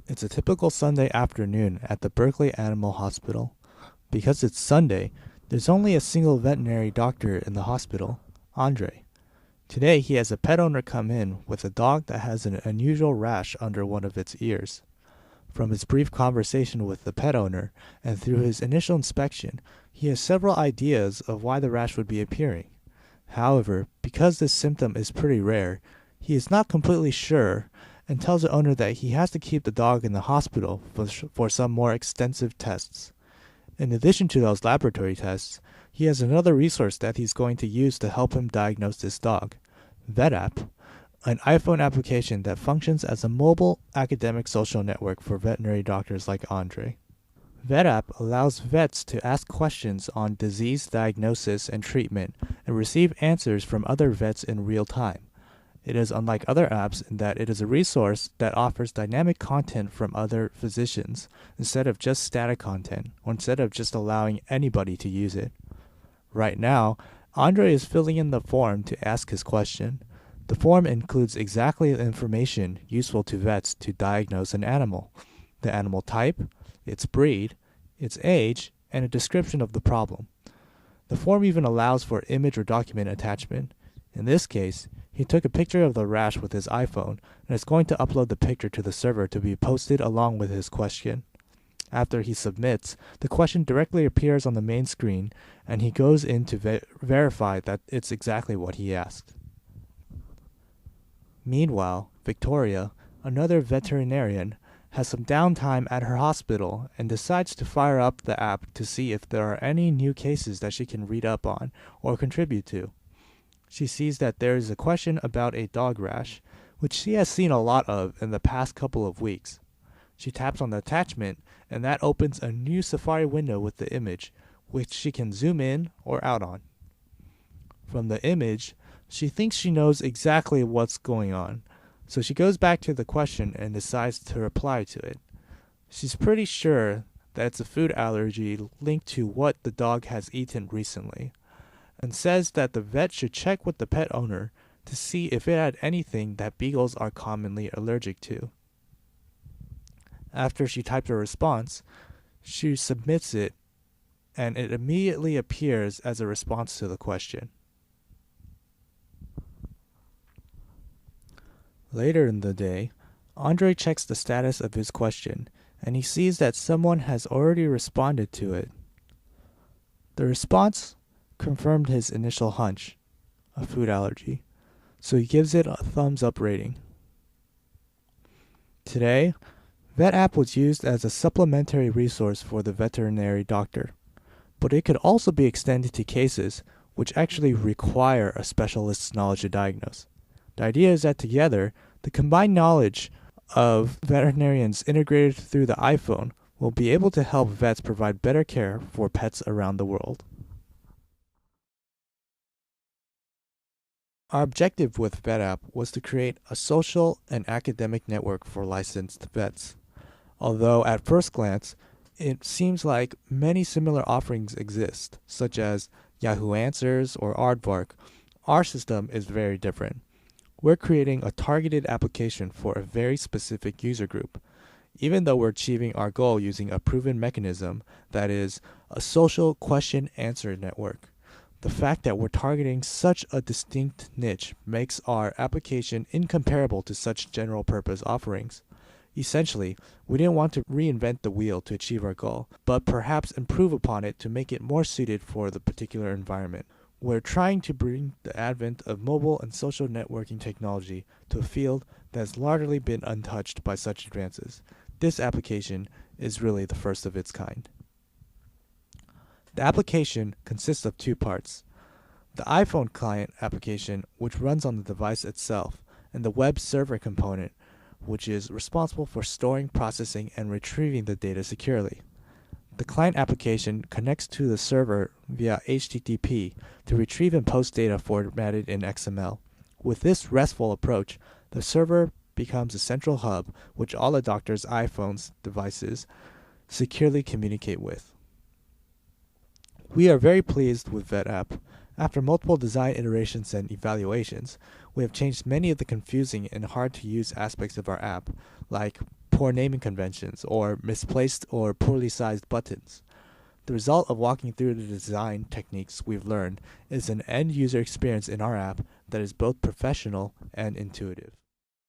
It's a typical Sunday afternoon at the Berkeley Animal Hospital. Because it's Sunday, there's only a single veterinary doctor in the hospital, Andrey. Today he has a pet owner come in with a dog that has an unusual rash under one of its ears. From his brief conversation with the pet owner and through his initial inspection, he has several ideas of why the rash would be appearing. However, because this symptom is pretty rare, he is not completely sure and tells the owner that he has to keep the dog in the hospital for some more extensive tests. In addition to those laboratory tests, he has another resource that he's going to use to help him diagnose this dog, VetApp, an iPhone application that functions as a mobile academic social network for veterinary doctors like Andrey. VetApp allows vets to ask questions on disease diagnosis and treatment and receive answers from other vets in real time. It is unlike other apps in that it is a resource that offers dynamic content from other physicians instead of just static content, or instead of just allowing anybody to use it. Right now, Andrey is filling in the form to ask his question. The form includes exactly the information useful to vets to diagnose an animal: the animal type, its breed, its age, and a description of the problem. The form even allows for image or document attachment. In this case, he took a picture of the rash with his iPhone and is going to upload the picture to the server to be posted along with his question. After he submits, the question directly appears on the main screen and he goes in to verify that it's exactly what he asked. Meanwhile, Victoria, another veterinarian, has some downtime at her hospital and decides to fire up the app to see if there are any new cases that she can read up on or contribute to. She sees that there is a question about a dog rash, which she has seen a lot of in the past couple of weeks. She taps on the attachment, and that opens a new Safari window with the image, which she can zoom in or out on. From the image, she thinks she knows exactly what's going on, so she goes back to the question and decides to reply to it. She's pretty sure that it's a food allergy linked to what the dog has eaten recently, and says that the vet should check with the pet owner to see if it had anything that beagles are commonly allergic to. After she types her response, she submits it, and it immediately appears as a response to the question. Later in the day, Andrey checks the status of his question, and he sees that someone has already responded to it. The response confirmed his initial hunch, a food allergy, so he gives it a thumbs up rating. Today, VetApp was used as a supplementary resource for the veterinary doctor, but it could also be extended to cases which actually require a specialist's knowledge to diagnose. The idea is that together, the combined knowledge of veterinarians integrated through the iPhone will be able to help vets provide better care for pets around the world. Our objective with VetApp was to create a social and academic network for licensed vets. Although at first glance, it seems like many similar offerings exist, such as Yahoo Answers or Aardvark, our system is very different. We're creating a targeted application for a very specific user group, even though we're achieving our goal using a proven mechanism that is a social question-answer network. The fact that we're targeting such a distinct niche makes our application incomparable to such general-purpose offerings. Essentially, we didn't want to reinvent the wheel to achieve our goal, but perhaps improve upon it to make it more suited for the particular environment. We're trying to bring the advent of mobile and social networking technology to a field that has largely been untouched by such advances. This application is really the first of its kind. The application consists of two parts: the iPhone client application, which runs on the device itself, and the web server component, which is responsible for storing, processing, and retrieving the data securely. The client application connects to the server via HTTP to retrieve and post data formatted in XML. With this RESTful approach, the server becomes a central hub which all a doctor's iPhone's devices securely communicate with. We are very pleased with VetApp. After multiple design iterations and evaluations, we have changed many of the confusing and hard-to-use aspects of our app, like poor naming conventions or misplaced or poorly sized buttons. The result of walking through the design techniques we've learned is an end-user experience in our app that is both professional and intuitive.